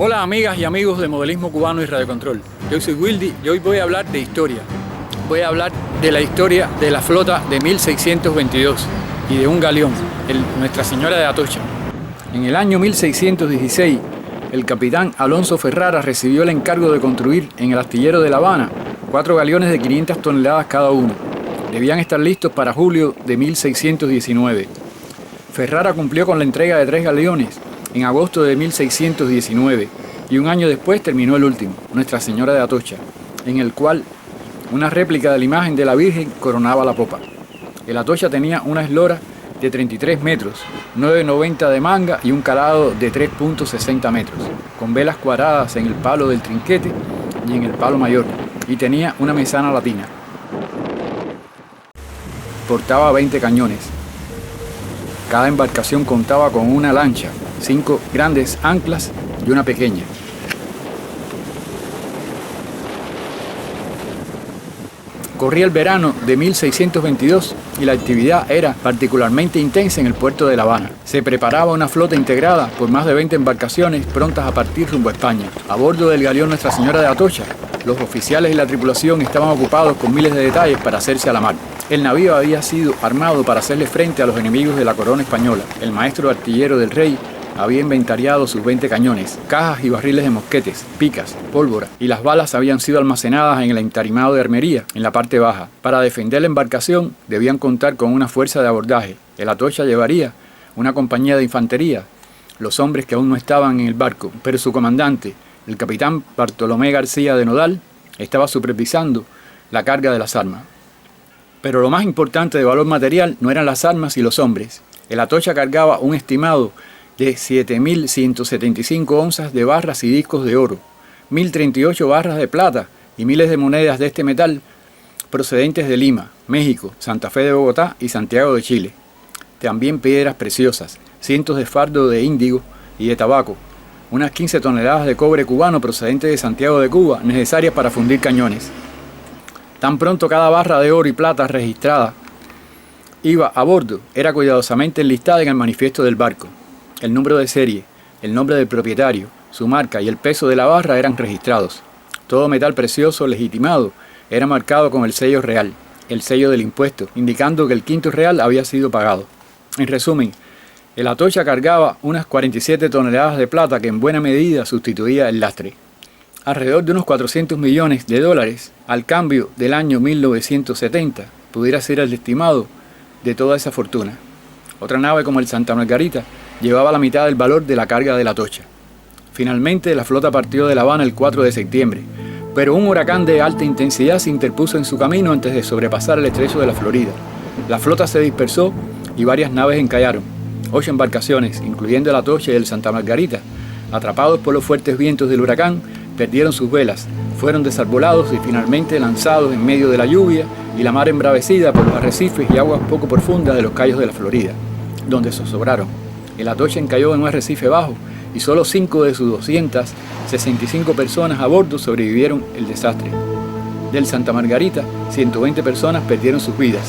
Hola amigas y amigos de Modelismo Cubano y Radio Control. Yo soy Wildy y hoy voy a hablar de historia. Voy a hablar de la historia de la flota de 1622 y de un galeón, el Nuestra Señora de Atocha. En el año 1616, el capitán Alonso Ferrara recibió el encargo de construir en el astillero de La Habana 4 galeones de 500 toneladas cada uno. Debían estar listos para julio de 1619. Ferrara cumplió con la entrega de 3 galeones en agosto de 1619 y un año después terminó el último, Nuestra Señora de Atocha, en el cual una réplica de la imagen de la Virgen coronaba la popa. El Atocha tenía una eslora de 33 metros, 9,90 de manga y un calado de 3,60 metros, con velas cuadradas en el palo del trinquete y en el palo mayor, y tenía una mesana latina. Portaba 20 cañones. Cada embarcación contaba con una lancha, 5 grandes anclas y una pequeña. Corría el verano de 1622 y la actividad era particularmente intensa en el puerto de La Habana. Se preparaba una flota integrada por más de 20 embarcaciones prontas a partir rumbo a España. A bordo del galeón Nuestra Señora de Atocha, los oficiales y la tripulación estaban ocupados con miles de detalles para hacerse a la mar. El navío había sido armado para hacerle frente a los enemigos de la corona española. El maestro artillero del rey había inventariado sus 20 cañones, cajas y barriles de mosquetes, picas, pólvora, y las balas habían sido almacenadas en el entarimado de armería, en la parte baja. Para defender la embarcación debían contar con una fuerza de abordaje. El Atocha llevaría una compañía de infantería, los hombres que aún no estaban en el barco, pero su comandante, el capitán Bartolomé García de Nodal, estaba supervisando la carga de las armas. Pero lo más importante de valor material no eran las armas y los hombres. El Atocha cargaba un estimado de 7.175 onzas de barras y discos de oro, 1.038 barras de plata y miles de monedas de este metal procedentes de Lima, México, Santa Fe de Bogotá y Santiago de Chile. También piedras preciosas, cientos de fardos de índigo y de tabaco, unas 15 toneladas de cobre cubano procedente de Santiago de Cuba, necesarias para fundir cañones. Tan pronto cada barra de oro y plata registrada iba a bordo, era cuidadosamente enlistada en el manifiesto del barco. El número de serie, el nombre del propietario, su marca y el peso de la barra eran registrados. Todo metal precioso legitimado era marcado con el sello real, el sello del impuesto, indicando que el quinto real había sido pagado. En resumen, el Atocha cargaba unas 47 toneladas de plata que en buena medida sustituía el lastre. Alrededor de unos 400 millones de dólares al cambio del año 1970 pudiera ser el estimado de toda esa fortuna. Otra nave como el Santa Margarita llevaba la mitad del valor de la carga del Atocha. Finalmente la flota partió de La Habana el 4 de septiembre, pero un huracán de alta intensidad se interpuso en su camino antes de sobrepasar el estrecho de la Florida. La flota se dispersó y varias naves encallaron. 8 embarcaciones, incluyendo el Atocha y el Santa Margarita, atrapados por los fuertes vientos del huracán, perdieron sus velas, fueron desarbolados y finalmente lanzados en medio de la lluvia y la mar embravecida por los arrecifes y aguas poco profundas de los cayos de la Florida, donde zozobraron. El Atocha encalló en un arrecife bajo y solo 5 de sus 265 personas a bordo sobrevivieron el desastre. Del Santa Margarita, 120 personas perdieron sus vidas,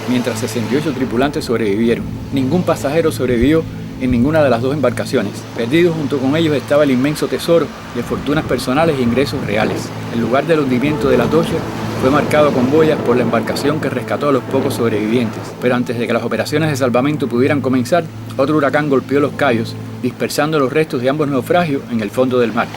mientras 68 tripulantes sobrevivieron. Ningún pasajero sobrevivió en ninguna de las 2 embarcaciones. Perdido junto con ellos estaba el inmenso tesoro de fortunas personales e ingresos reales. El lugar del hundimiento del Atocha fue marcado con boyas por la embarcación que rescató a los pocos sobrevivientes. Pero antes de que las operaciones de salvamento pudieran comenzar, otro huracán golpeó los cayos, dispersando los restos de ambos naufragios en el fondo del mar.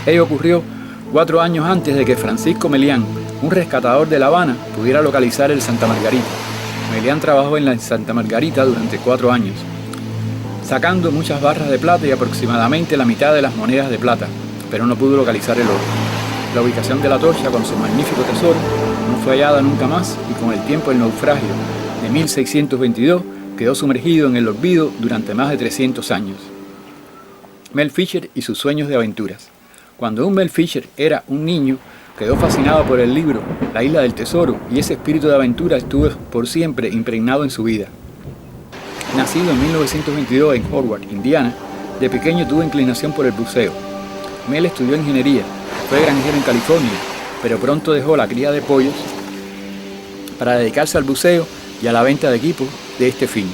Ello ocurrió 4 años antes de que Francisco Melián, un rescatador de La Habana, pudiera localizar el Santa Margarita. Melián trabajó en la Santa Margarita durante 4 años, sacando muchas barras de plata y aproximadamente la mitad de las monedas de plata, pero no pudo localizar el oro. La ubicación de la Atocha con su magnífico tesoro no fue hallada nunca más y con el tiempo el naufragio de 1622 quedó sumergido en el olvido durante más de 300 años. Mel Fisher y sus sueños de aventuras. Cuando Mel Fisher era un niño, quedó fascinado por el libro La Isla del Tesoro y ese espíritu de aventura estuvo por siempre impregnado en su vida. Nacido en 1922 en Howard, Indiana, de pequeño tuvo inclinación por el buceo. Mel estudió ingeniería, fue granjero en California, pero pronto dejó la cría de pollos para dedicarse al buceo y a la venta de equipos de este fin.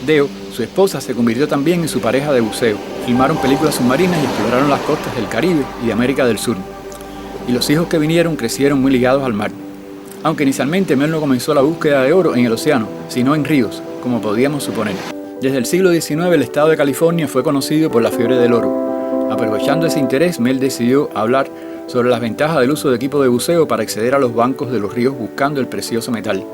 Deo, su esposa, se convirtió también en su pareja de buceo. Filmaron películas submarinas y exploraron las costas del Caribe y de América del Sur. Y los hijos que vinieron crecieron muy ligados al mar. Aunque inicialmente Mel no comenzó la búsqueda de oro en el océano, sino en ríos, como podíamos suponer. Desde el siglo XIX el estado de California fue conocido por la fiebre del oro. Aprovechando ese interés, Mel decidió hablar sobre las ventajas del uso de equipo de buceo para acceder a los bancos de los ríos buscando el precioso metal,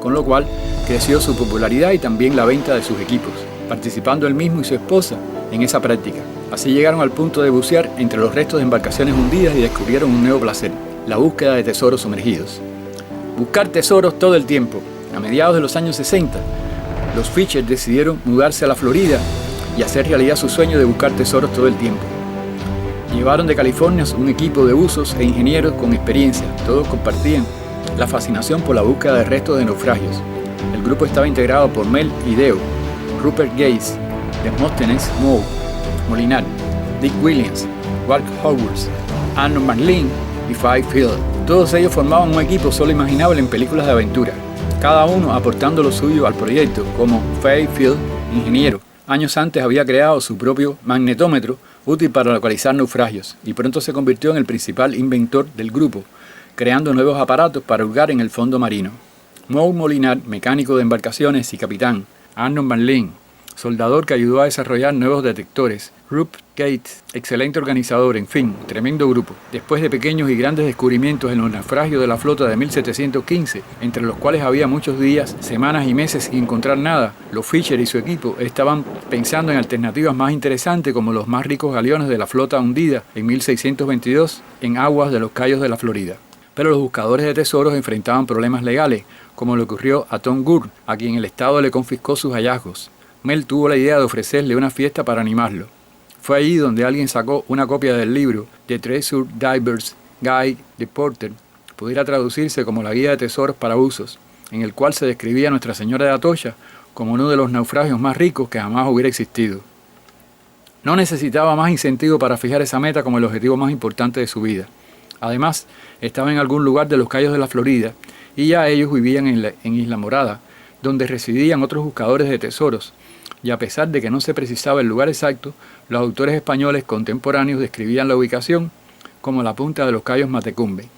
con lo cual creció su popularidad y también la venta de sus equipos, participando él mismo y su esposa en esa práctica. Así llegaron al punto de bucear entre los restos de embarcaciones hundidas y descubrieron un nuevo placer, la búsqueda de tesoros sumergidos. Buscar tesoros todo el tiempo. A mediados de los años 60, los Fisher decidieron mudarse a la Florida y hacer realidad su sueño de buscar tesoros todo el tiempo. Llevaron de California un equipo de buzos e ingenieros con experiencia. Todos compartían la fascinación por la búsqueda de restos de naufragios. El grupo estaba integrado por Mel y Deo, Rupert Gates, Demóstenes Moe, Molinari, Dick Williams, Walt Howard, Arnold Marlin y Faye Field. Todos ellos formaban un equipo solo imaginable en películas de aventura, cada uno aportando lo suyo al proyecto, como Faye Field, ingeniero. Años antes había creado su propio magnetómetro útil para localizar naufragios y pronto se convirtió en el principal inventor del grupo, creando nuevos aparatos para hurgar en el fondo marino. Moe Molinar, mecánico de embarcaciones y capitán. Arnold Marlin, soldador que ayudó a desarrollar nuevos detectores. Rupert Gates, excelente organizador, en fin, tremendo grupo. Después de pequeños y grandes descubrimientos en los naufragios de la flota de 1715, entre los cuales había muchos días, semanas y meses sin encontrar nada, los Fisher y su equipo estaban pensando en alternativas más interesantes como los más ricos galeones de la flota hundida en 1622 en aguas de los Cayos de la Florida. Pero los buscadores de tesoros enfrentaban problemas legales, como le ocurrió a Tom Gurr, a quien el Estado le confiscó sus hallazgos. Mel tuvo la idea de ofrecerle una fiesta para animarlo. Fue allí donde alguien sacó una copia del libro The Treasure Divers Guide de Porter, pudiera traducirse como la guía de tesoros para buzos, en el cual se describía a Nuestra Señora de Atocha como uno de los naufragios más ricos que jamás hubiera existido. No necesitaba más incentivo para fijar esa meta como el objetivo más importante de su vida. Además, estaba en algún lugar de los Cayos de la Florida y ya ellos vivían en Isla Morada, donde residían otros buscadores de tesoros, y a pesar de que no se precisaba el lugar exacto, los autores españoles contemporáneos describían la ubicación como la punta de los Cayos Matecumbe.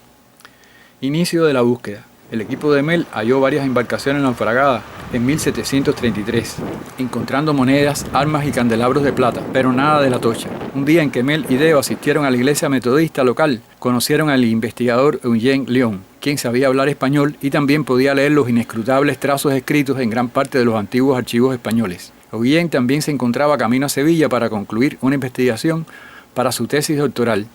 Inicio de la búsqueda. El equipo de Mel halló varias embarcaciones naufragadas en 1733, encontrando monedas, armas y candelabros de plata, pero nada de la Atocha. Un día en que Mel y Deo asistieron a la iglesia metodista local, conocieron al investigador Eugene León, quien sabía hablar español y también podía leer los inescrutables trazos escritos en gran parte de los antiguos archivos españoles. Eugene también se encontraba camino a Sevilla para concluir una investigación para su tesis doctoral.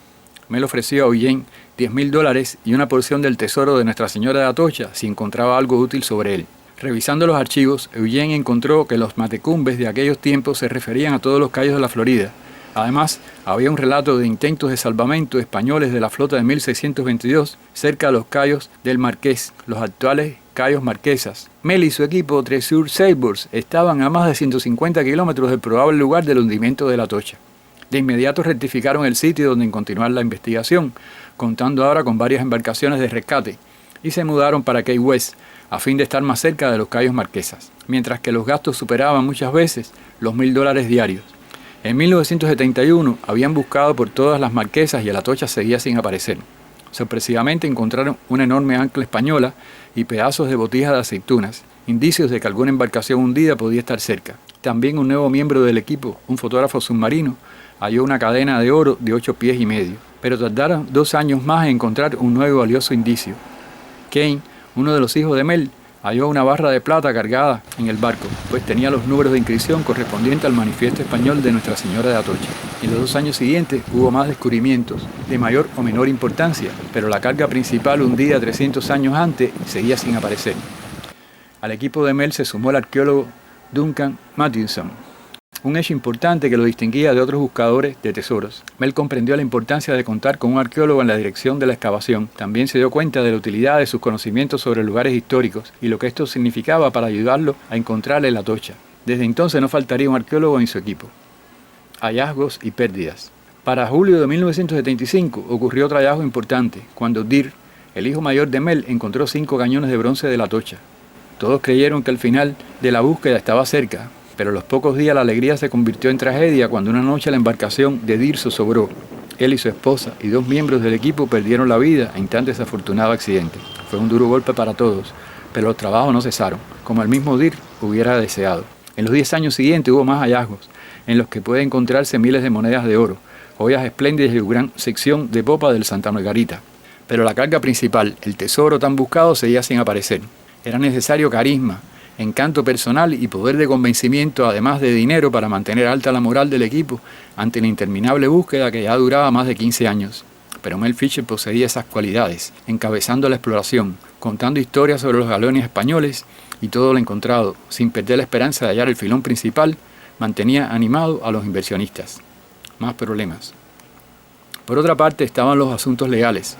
Mel ofreció a Eugene $10,000 y una porción del tesoro de Nuestra Señora de Atocha si encontraba algo útil sobre él. Revisando los archivos, Eugene encontró que los matecumbes de aquellos tiempos se referían a todos los cayos de la Florida. Además, había un relato de intentos de salvamento españoles de la flota de 1622 cerca de los cayos del Marqués, los actuales Cayos Marquesas. Mel y su equipo Treasure Sailors estaban a más de 150 kilómetros del probable lugar del hundimiento de la Atocha. De inmediato rectificaron el sitio donde continuar la investigación, contando ahora con varias embarcaciones de rescate, y se mudaron para Key West, a fin de estar más cerca de los Cayos Marquesas, mientras que los gastos superaban muchas veces los $1,000 diarios. En 1971 habían buscado por todas las Marquesas y el Atocha seguía sin aparecer. Sorpresivamente encontraron una enorme ancla española y pedazos de botijas de aceitunas, indicios de que alguna embarcación hundida podía estar cerca. También un nuevo miembro del equipo, un fotógrafo submarino, halló una cadena de oro de 8 pies y medio, pero tardaron 2 años más en encontrar un nuevo valioso indicio. Kane, uno de los hijos de Mel, halló una barra de plata cargada en el barco, pues tenía los números de inscripción correspondientes al manifiesto español de Nuestra Señora de Atocha. En los 2 años siguientes hubo más descubrimientos, de mayor o menor importancia, pero la carga principal hundida 300 años antes seguía sin aparecer. Al equipo de Mel se sumó el arqueólogo Duncan Mathewson, un hecho importante que lo distinguía de otros buscadores de tesoros. Mel comprendió la importancia de contar con un arqueólogo en la dirección de la excavación. También se dio cuenta de la utilidad de sus conocimientos sobre lugares históricos y lo que esto significaba para ayudarlo a encontrar el Atocha. Desde entonces no faltaría un arqueólogo en su equipo. Hallazgos y pérdidas. Para julio de 1975 ocurrió otro hallazgo importante, cuando Dirk, el hijo mayor de Mel, encontró 5 cañones de bronce de la Atocha. Todos creyeron que el final de la búsqueda estaba cerca, Pero a los pocos días la alegría se convirtió en tragedia cuando una noche la embarcación de Deer zozobró. Él y su esposa y 2 miembros del equipo perdieron la vida en tan desafortunado accidente. Fue un duro golpe para todos, pero los trabajos no cesaron, como el mismo Deer hubiera deseado. En los 10 años siguientes hubo más hallazgos, en los que puede encontrarse miles de monedas de oro, joyas espléndidas y una gran sección de popa del Santa Margarita. Pero la carga principal, el tesoro tan buscado, seguía sin aparecer. Era necesario carisma, encanto personal y poder de convencimiento, además de dinero, para mantener alta la moral del equipo ante la interminable búsqueda que ya duraba más de 15 años. Pero Mel Fisher poseía esas cualidades, encabezando la exploración, contando historias sobre los galeones españoles y todo lo encontrado, sin perder la esperanza de hallar el filón principal, mantenía animado a los inversionistas. Más problemas. Por otra parte estaban los asuntos legales.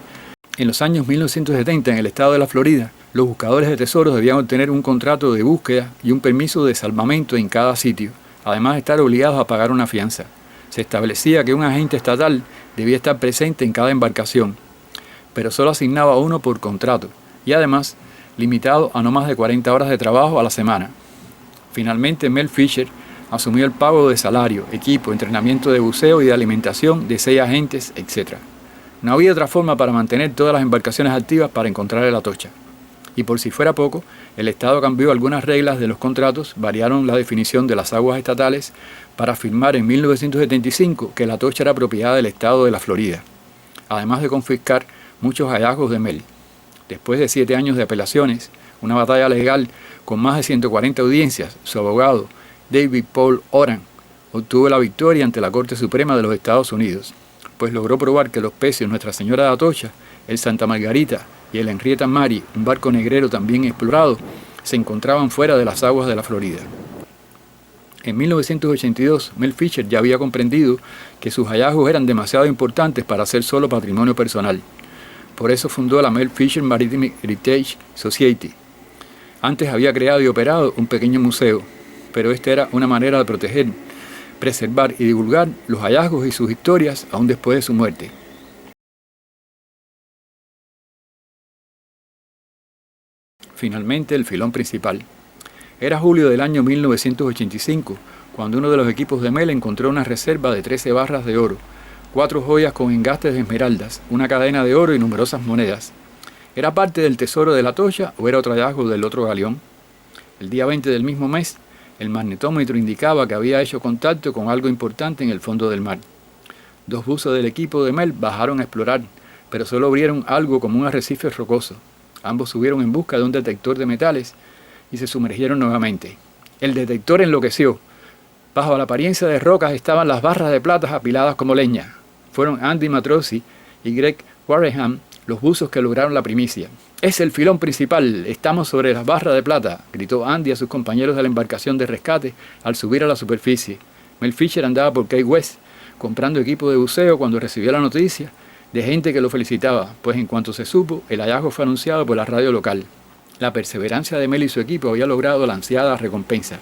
En los años 1970, en el estado de la Florida, los buscadores de tesoros debían obtener un contrato de búsqueda y un permiso de salvamento en cada sitio, además de estar obligados a pagar una fianza. Se establecía que un agente estatal debía estar presente en cada embarcación, pero solo asignaba uno por contrato, y además limitado a no más de 40 horas de trabajo a la semana. Finalmente, Mel Fisher asumió el pago de salario, equipo, entrenamiento de buceo y de alimentación de 6 agentes, etc. No había otra forma para mantener todas las embarcaciones activas para encontrar el Atocha. Y por si fuera poco, el Estado cambió algunas reglas de los contratos, variaron la definición de las aguas estatales para afirmar en 1975 que la Atocha era propiedad del Estado de la Florida, además de confiscar muchos hallazgos de Mel. Después de 7 años de apelaciones, una batalla legal con más de 140 audiencias, su abogado, David Paul Oram, obtuvo la victoria ante la Corte Suprema de los Estados Unidos, pues logró probar que los peces Nuestra Señora de Atocha, el Santa Margarita y el Henrietta Mary, un barco negrero también explorado, se encontraban fuera de las aguas de la Florida. En 1982, Mel Fisher ya había comprendido que sus hallazgos eran demasiado importantes para ser solo patrimonio personal. Por eso fundó la Mel Fisher Maritime Heritage Society. Antes había creado y operado un pequeño museo, pero esta era una manera de proteger, preservar y divulgar los hallazgos y sus historias aún después de su muerte. Finalmente, el filón principal. Era julio del año 1985, cuando uno de los equipos de Mel encontró una reserva de 13 barras de oro, 4 joyas con engastes de esmeraldas, una cadena de oro y numerosas monedas. ¿Era parte del tesoro de la Atocha o era otro hallazgo del otro galeón? El día 20 del mismo mes, el magnetómetro indicaba que había hecho contacto con algo importante en el fondo del mar. 2 buzos del equipo de Mel bajaron a explorar, pero solo vieron algo como un arrecife rocoso. Ambos subieron en busca de un detector de metales y se sumergieron nuevamente. El detector enloqueció. Bajo la apariencia de rocas estaban las barras de plata apiladas como leña. Fueron Andy Matrosi y Greg Wareham los buzos que lograron la primicia. «Es el filón principal, estamos sobre las barras de plata», gritó Andy a sus compañeros de la embarcación de rescate al subir a la superficie. Mel Fisher andaba por Key West, comprando equipo de buceo cuando recibió la noticia de gente que lo felicitaba, pues en cuanto se supo, el hallazgo fue anunciado por la radio local. La perseverancia de Mel y su equipo había logrado la ansiada recompensa.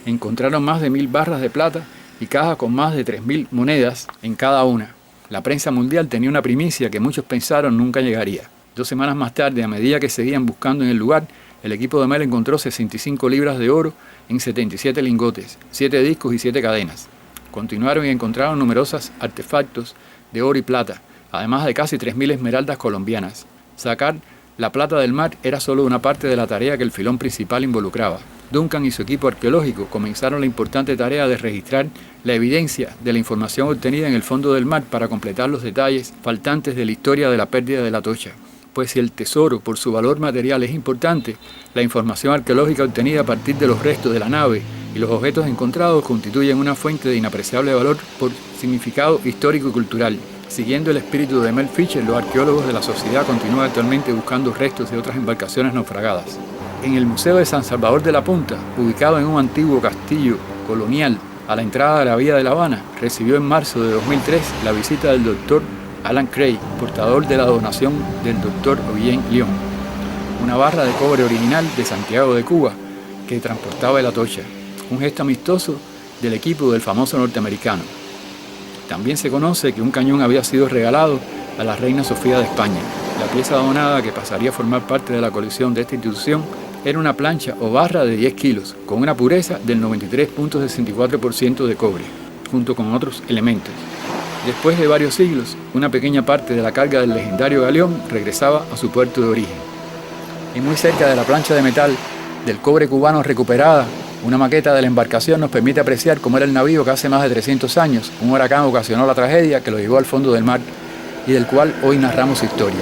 Encontraron más de 1000 barras de plata y cajas con más de 3000 monedas en cada una. La prensa mundial tenía una primicia que muchos pensaron nunca llegaría. 2 semanas más tarde, a medida que seguían buscando en el lugar, el equipo de Mel encontró 65 libras de oro en 77 lingotes, 7 discos y 7 cadenas. Continuaron y encontraron numerosos artefactos de oro y plata, además de casi 3000 esmeraldas colombianas. Sacar la plata del mar era solo una parte de la tarea que el filón principal involucraba. Duncan y su equipo arqueológico comenzaron la importante tarea de registrar la evidencia de la información obtenida en el fondo del mar para completar los detalles faltantes de la historia de la pérdida de la Atocha. Pues si el tesoro por su valor material es importante, la información arqueológica obtenida a partir de los restos de la nave y los objetos encontrados constituyen una fuente de inapreciable valor por significado histórico y cultural. Siguiendo el espíritu de Mel Fisher, los arqueólogos de la sociedad continúan actualmente buscando restos de otras embarcaciones naufragadas. En el Museo de San Salvador de la Punta, ubicado en un antiguo castillo colonial a la entrada de la vía de La Habana, recibió en marzo de 2003 la visita del Dr. Alan Craig, portador de la donación del Dr. Eugene León, una barra de cobre original de Santiago de Cuba que transportaba el Atocha, un gesto amistoso del equipo del famoso norteamericano. También se conoce que un cañón había sido regalado a la reina Sofía de España. La pieza donada, que pasaría a formar parte de la colección de esta institución, Era una plancha o barra de 10 kilos, con una pureza del 93.64% de cobre, junto con otros elementos. Después de varios siglos, una pequeña parte de la carga del legendario galeón regresaba a su puerto de origen. Y muy cerca de la plancha de metal del cobre cubano recuperada, una maqueta de la embarcación nos permite apreciar cómo era el navío que hace más de 300 años un huracán ocasionó la tragedia que lo llevó al fondo del mar y del cual hoy narramos su historia.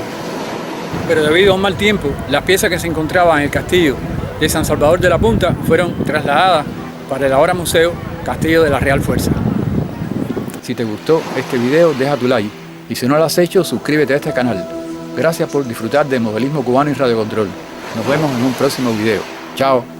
Pero debido a un mal tiempo, las piezas que se encontraban en el castillo de San Salvador de la Punta fueron trasladadas para el ahora museo Castillo de la Real Fuerza. Si te gustó este video, deja tu like y si no lo has hecho, suscríbete a este canal. Gracias por disfrutar de Modelismo Cubano y Radio Control. Nos vemos en un próximo video. Chao.